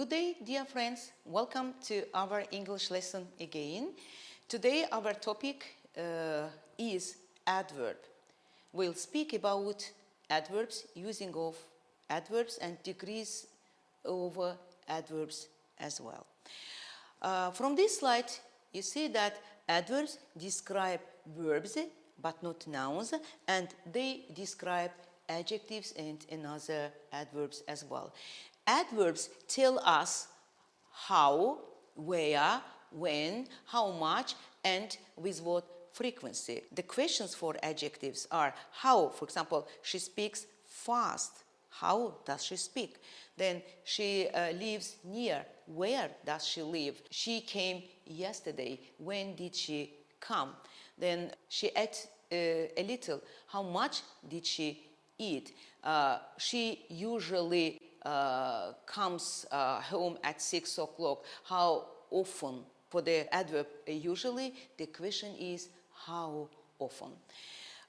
Good day, dear friends. Welcome to our English lesson again. Today our topic is adverb. We'll speak about adverbs, using of adverbs and degrees of adverbs as well. From this slide, you see that adverbs describe verbs but not nouns, and they describe adjectives and another adverbs as well. Adverbs tell us how, where, when, how much, and with what frequency. The questions for adjectives are how, for example, she speaks fast. How does she speak? Then she lives near. Where does she live? She came yesterday. When did she come? Then she ate a little. How much did she eat? She usually comes home at 6 o'clock. How often? For the adverb usually, the question is how often.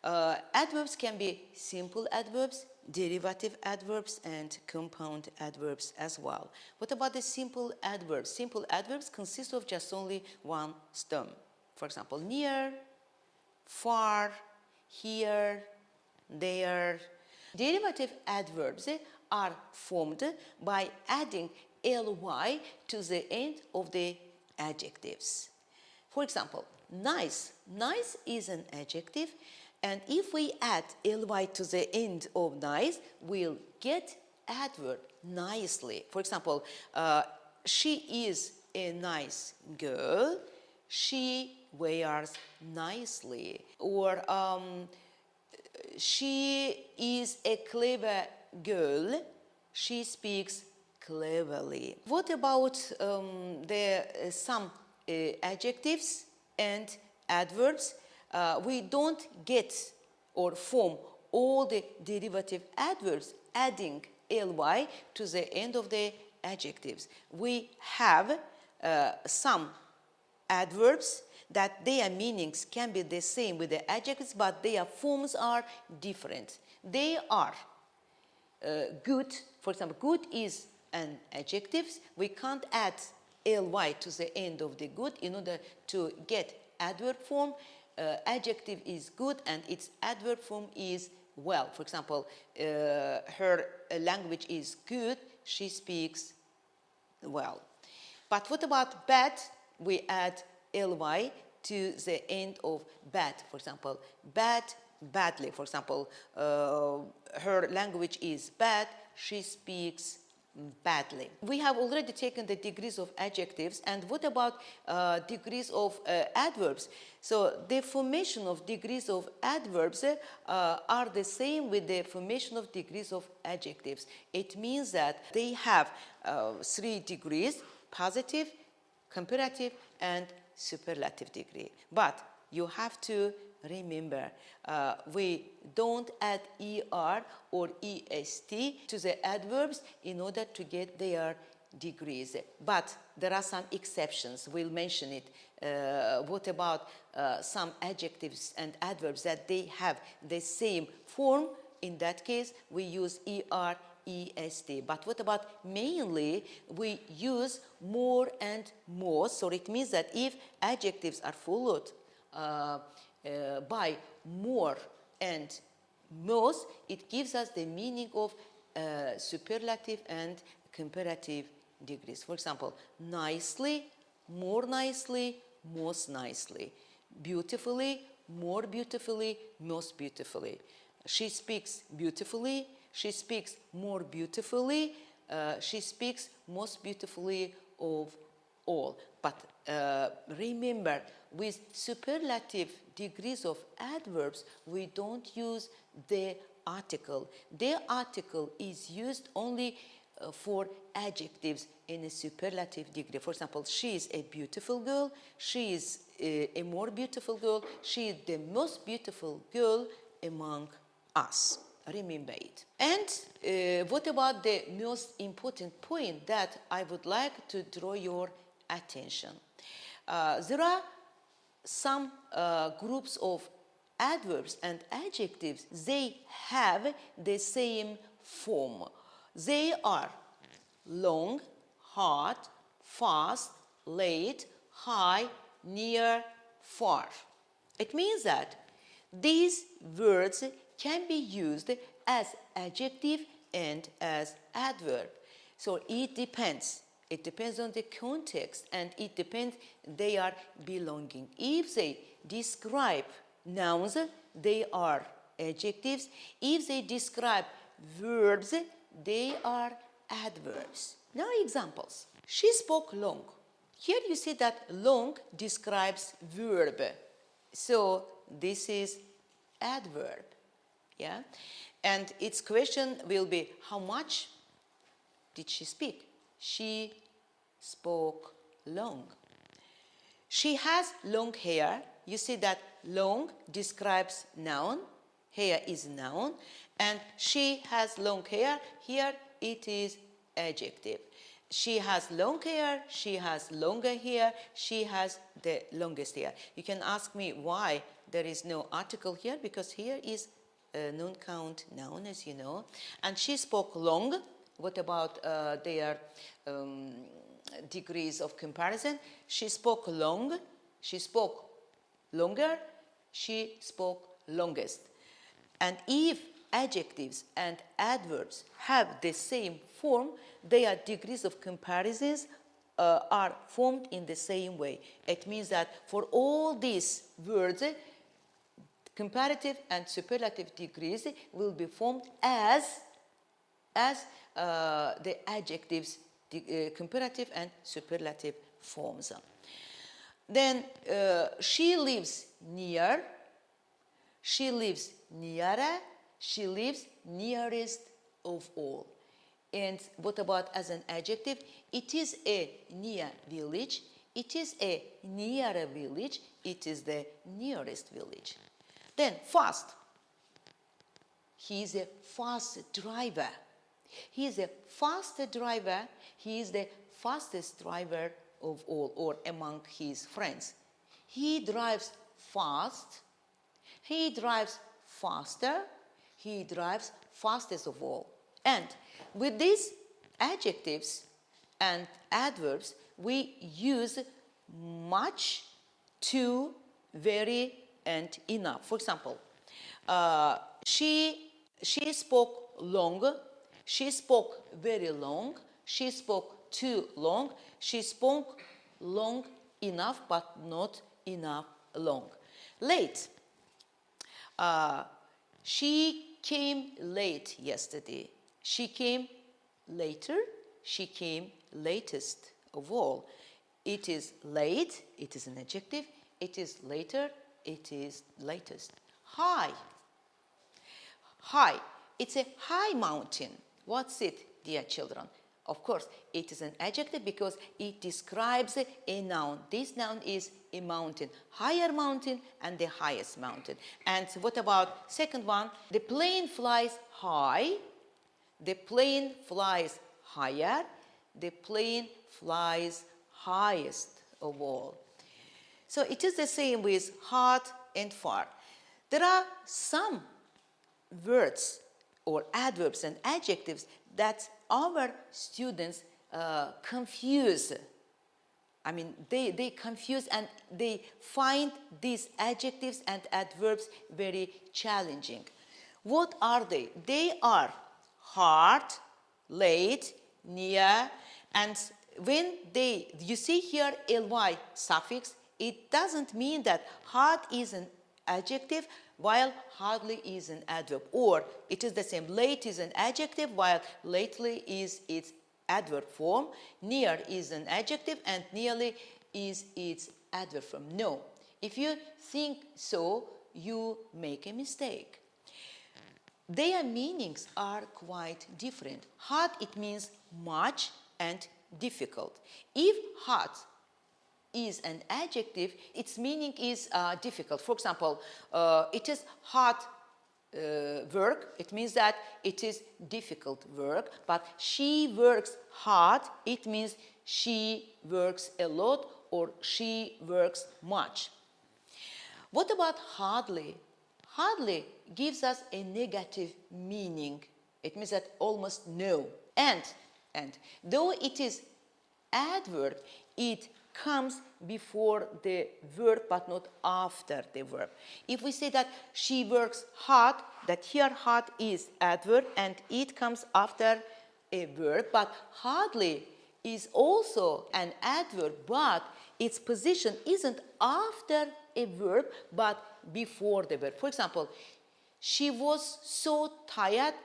Adverbs can be simple adverbs, derivative adverbs, and compound adverbs as well. What about the simple adverbs? Simple adverbs consist of just only one stem. For example, near, far, here, there. Derivative adverbs are formed by adding ly to the end of the adjectives. For example, nice. Nice is an adjective, and if we add ly to the end of nice, we'll get adverb nicely. For example, she is a nice girl. She wears nicely. Or she is a clever girl. She speaks cleverly. What about some adjectives and adverbs? We don't get or form all the derivative adverbs adding ly to the end of the adjectives. We have some adverbs that their meanings can be the same with the adjectives, but their forms are different. They are good. For example, good is an adjective. We can't add ly to the end of the good in order to get adverb form. Adjective is good and its adverb form is well. For example, her language is good. She speaks well. But what about bad? We add ly to the end of bad. For example, bad, badly. For example, her language is bad. She speaks badly. We have already taken the degrees of adjectives, and what about degrees of adverbs? So the formation of degrees of adverbs are the same with the formation of degrees of adjectives. It means that they have 3 degrees: positive, comparative, and superlative degree. But you have to remember, we don't add er or est to the adverbs in order to get their degrees. But there are some exceptions. We'll mention it. What about some adjectives and adverbs that they have the same form? In that case, we use er, est. But what about mainly? We use more and most. So it means that if adjectives are followed by more and most, it gives us the meaning of superlative and comparative degrees. For example, nicely, more nicely, most nicely. Beautifully, more beautifully, most beautifully. She speaks beautifully. She speaks more beautifully. She speaks most beautifully of all. But remember, with superlative degrees of adverbs, we don't use the article. The article is used only for adjectives in a superlative degree. For example, she is a beautiful girl. She is a more beautiful girl. She is the most beautiful girl among us. Remember it. And what about the most important point that I would like to draw your attention? There are some groups of adverbs and adjectives. They have the same form. They are long, hard, fast, late, high, near, far. It means that these words can be used as adjective and as adverb. So it depends. It depends on the context, and it depends they are belonging. If they describe nouns, they are adjectives. If they describe verbs, they are adverbs. Now examples. She spoke long. Here you see that long describes verb. So this is adverb. Yeah? And its question will be, how much did she speak? She spoke long. She has long hair. You see that long describes noun. Hair is noun. And she has long hair. Here it is adjective. She has long hair. She has longer hair. She has the longest hair. You can ask me why there is no article here, because here is a non-count noun, as you know. And she spoke long. What about their degrees of comparison? She spoke long, she spoke longer, she spoke longest. And if adjectives and adverbs have the same form, their degrees of comparisons are formed in the same way. It means that for all these words, comparative and superlative degrees will be formed as the adjectives, comparative and superlative forms. Then she lives near, she lives nearer, she lives nearest of all. And what about as an adjective? It is a near village, it is a nearer village, it is the nearest village. Then fast. He is a fast driver. He is a faster driver. He is the fastest driver of all, or among his friends. He drives fast. He drives faster. He drives fastest of all. And with these adjectives and adverbs, we use much, to, very, and enough. For example, she spoke long. She spoke very long. She spoke too long. She spoke long enough, but not enough long. Late. She came late yesterday. She came later. She came latest of all. It is late. It is an adjective. It is later. It is latest. High. High. It's a high mountain. What's it, dear children? Of course, it is an adjective because it describes a noun. This noun is a mountain. Higher mountain and the highest mountain. And what about second one? The plane flies high. The plane flies higher. The plane flies highest of all. So it is the same with hard and far. There are some words or adverbs and adjectives that our students confuse. I mean, they confuse and they find these adjectives and adverbs very challenging. What are they? They are hard, late, near, and when you see here ly suffix, it doesn't mean that hard is an adjective while hardly is an adverb, or it is the same. Late is an adjective while lately is its adverb form. Near is an adjective and nearly is its adverb form. No, if you think so, you make a mistake. Their meanings are quite different. Hard, it means much and difficult. If hard is an adjective, its meaning is difficult. For example, it is hard work. It means that it is difficult work. But she works hard. It means she works a lot or she works much. What about hardly? Hardly gives us a negative meaning. It means that almost no. And though it is adverb, it comes before the verb but not after the verb. If we say that she works hard, that here hard is adverb and it comes after a verb, but hardly is also an adverb, but its position isn't after a verb but before the verb. For example, she was so tired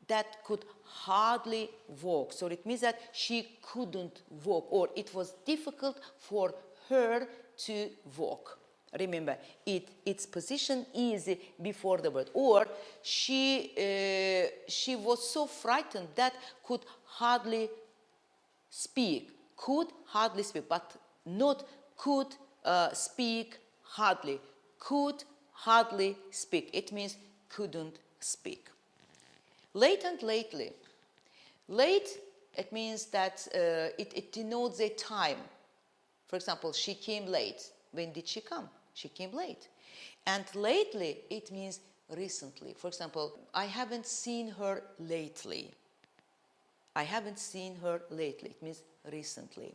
that could hardly walk. So it means that she couldn't walk, or it was difficult for her to walk. Remember, its position is before the word. Or she was so frightened that could hardly speak. Could hardly speak, but not could speak hardly. Could hardly speak. It means couldn't speak. Late and lately. Late, it means that it denotes a time. For example, she came late. When did she come? She came late. And lately, it means recently. For example, I haven't seen her lately. I haven't seen her lately. It means recently.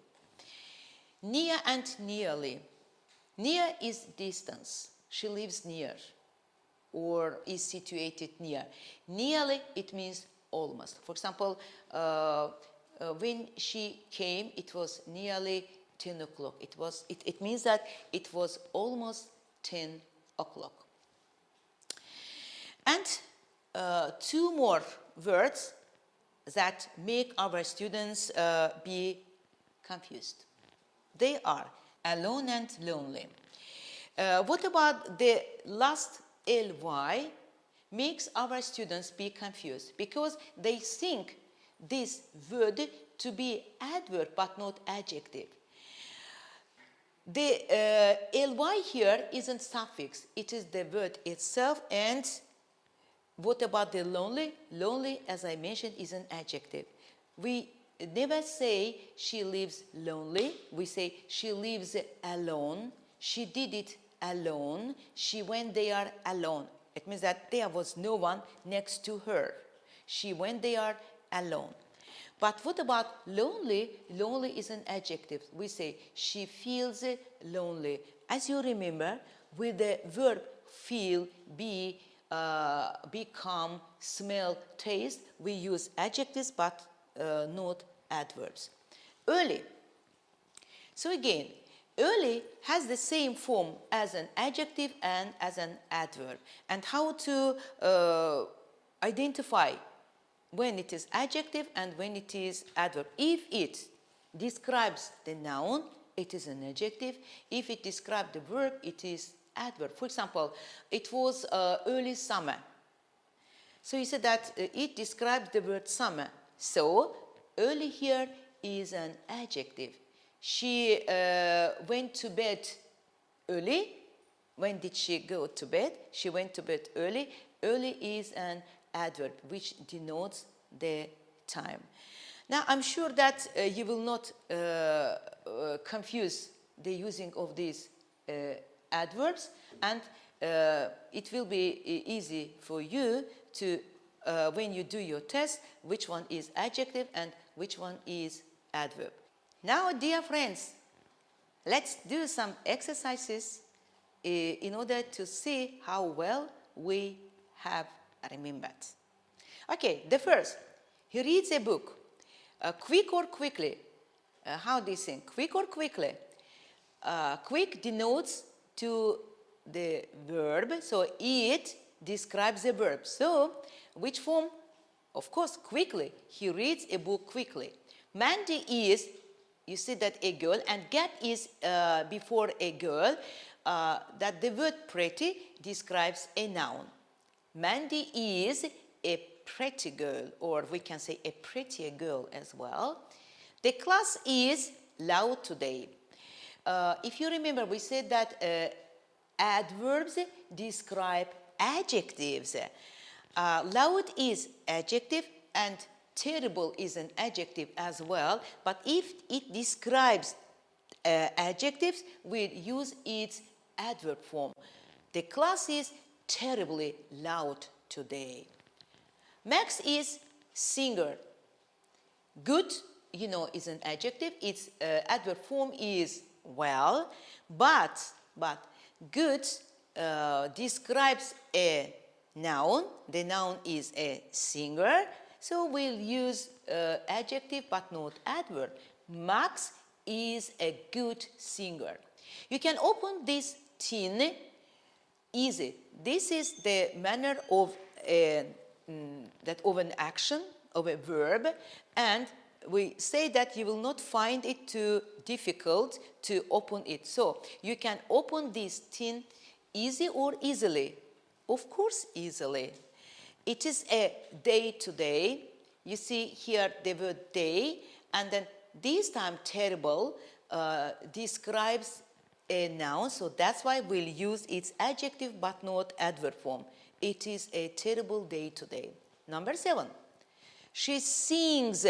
Near and nearly. Near is distance. She lives near or is situated near. Nearly, it means almost. For example, when she came, it was nearly 10 o'clock. It means that it was almost 10 o'clock. And two more words that make our students be confused. They are alone and lonely. What about the last ly makes our students be confused because they think this word to be adverb but not adjective. The ly here isn't suffix, it is the word itself. And what about the lonely? Lonely, as I mentioned, is an adjective. We never say she lives lonely, we say she lives alone, she did it alone, she went there alone. It means that there was no one next to her. She went there alone. But what about lonely? Lonely is an adjective. We say she feels lonely. As you remember, with the verb feel, be, become, smell, taste, we use adjectives but not adverbs. Early. So again, early has the same form as an adjective and as an adverb. And how to identify when it is adjective and when it is adverb? If it describes the noun, it is an adjective. If it describes the verb, it is adverb. For example, it was early summer. So you said that it describes the word summer. So early here is an adjective. She went to bed early. When did she go to bed? She went to bed early. Early is an adverb which denotes the time. Now I'm sure that you will not confuse the using of these adverbs, and it will be easy for you to, when you do your test, which one is adjective and which one is adverb. Now, dear friends, let's do some exercises in order to see how well we have remembered. Okay, the first, he reads a book. Quick or quickly? How do you think? Quick or quickly? Quick denotes to the verb, so it describes the verb. So, which form? Of course, quickly. He reads a book quickly. Mandy is, you see that a girl, and gap is before a girl, that the word pretty describes a noun. Mandy is a pretty girl, or we can say a prettier girl as well. The class is loud today. If you remember, we said that adverbs describe adjectives. Loud is adjective and terrible is an adjective as well, but if it describes adjectives, we use its adverb form. The class is terribly loud today. Max is singer. Good you know, is an adjective. Its adverb form is well, but good describes a noun. The noun is a singer, so we'll use adjective but not adverb. Max is a good singer. You can open this tin easy. This is the manner of of an action, of a verb, and we say that you will not find it too difficult to open it. So you can open this tin easy or easily. Of course, easily. It is a day-to-day. You see here the word day, and then this time terrible describes a noun, so that's why we'll use its adjective but not adverb form. It is a terrible day today. Number 7. She sings.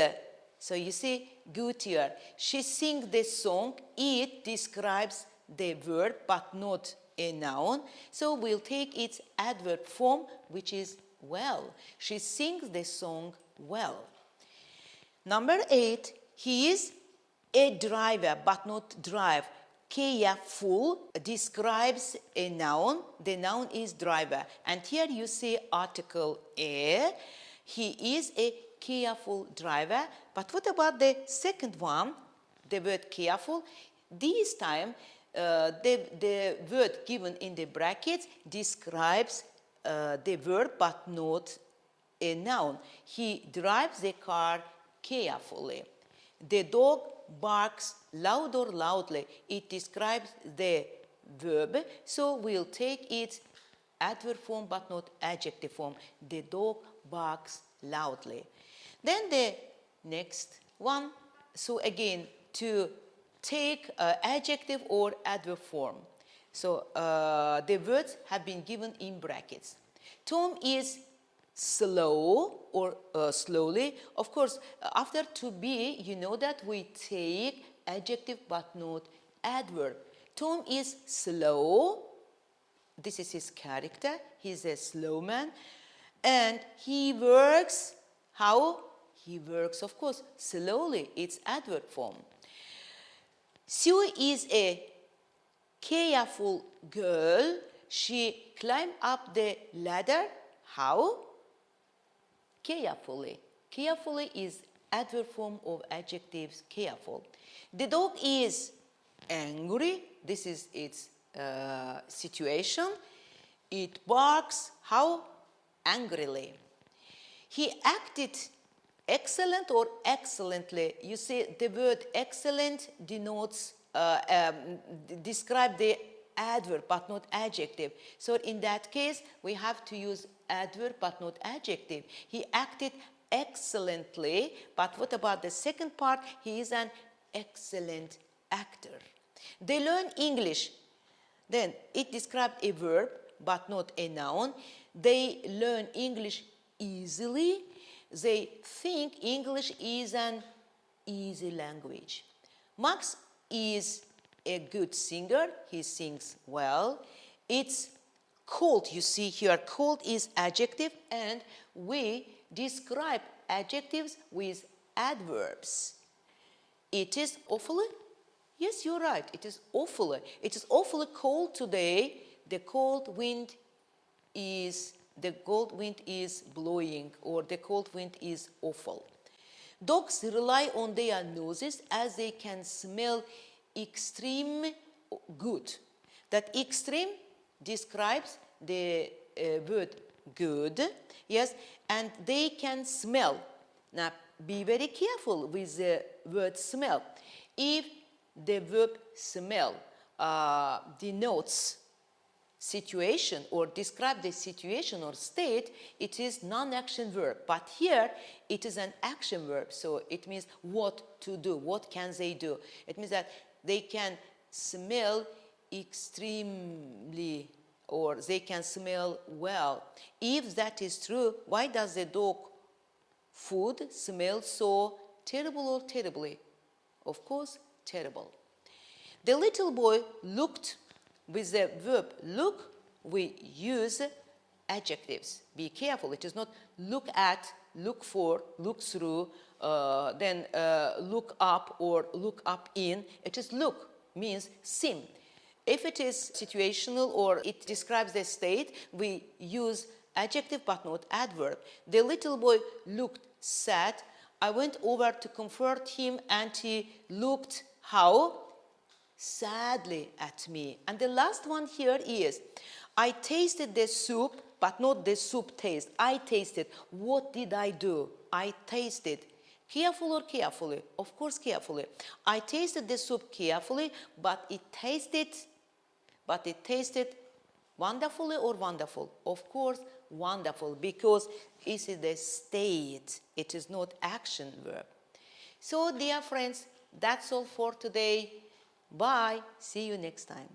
So you see, good here. She sings the song. It describes the verb but not a noun. So we'll take its adverb form, which is well. She sings the song well. Number 8. He is a driver but not drive. Careful describes a noun. The noun is driver. And here you see article a. He is a careful driver. But what about the second one, the word careful? This time, the word given in the brackets describes the verb but not a noun. He drives the car carefully. The dog barks loud or loudly. It describes the verb, so we'll take its adverb form but not adjective form. The dog barks loudly. Then the next one, so again to take adjective or adverb form. So the words have been given in brackets. Tom is slow or slowly. Of course, after to be, you know that we take adjective but not adverb. Tom is slow. This is his character. He's a slow man. And he works, how? He works, of course, slowly. It's adverb form. Sue is a careful girl. She climbed up the ladder. How? Carefully. Carefully is adverb form of adjectives careful. The dog is angry. This is its situation. It barks, how? Angrily. He acted excellent or excellently. You see, the word excellent denotes, describe the adverb but not adjective. So in that case, we have to use adverb but not adjective. He acted excellently, but what about the second part? He is an excellent actor. They learn English. Then it describes a verb but not a noun. They learn English easily. They think English is an easy language. Max is a good singer. He sings well. It's cold. You see here, cold is adjective, and we describe adjectives with adverbs. It is awfully. Yes, you're right. It is awfully. It is awfully cold today. The cold wind is blowing, or the cold wind is awful. Dogs rely on their noses as they can smell extreme good. That extreme describes the word good, yes, and they can smell. Now, be very careful with the word smell. If the verb smell denotes situation or describe the situation or state, it is non-action verb. But here, it is an action verb. So it means what to do. What can they do? It means that they can smell extremely, or they can smell well. If that is true, why does the dog food smell so terrible or terribly? Of course, terrible. The little boy looked. With the verb look, we use adjectives. Be careful. It is not look at, look for, look through, look up or look up in, it is look, means seen. If it is situational or it describes the state, we use adjective but not adverb. The little boy looked sad. I went over to comfort him and he looked how? Sadly at me. And the last one here is, I tasted the soup, but not the soup taste. I tasted. What did I do? I tasted. Careful or carefully? Of course, carefully. I tasted the soup carefully, but it tasted wonderfully or wonderful? Of course, wonderful, because it is the state. It is not action verb. So, dear friends, that's all for today. Bye. See you next time.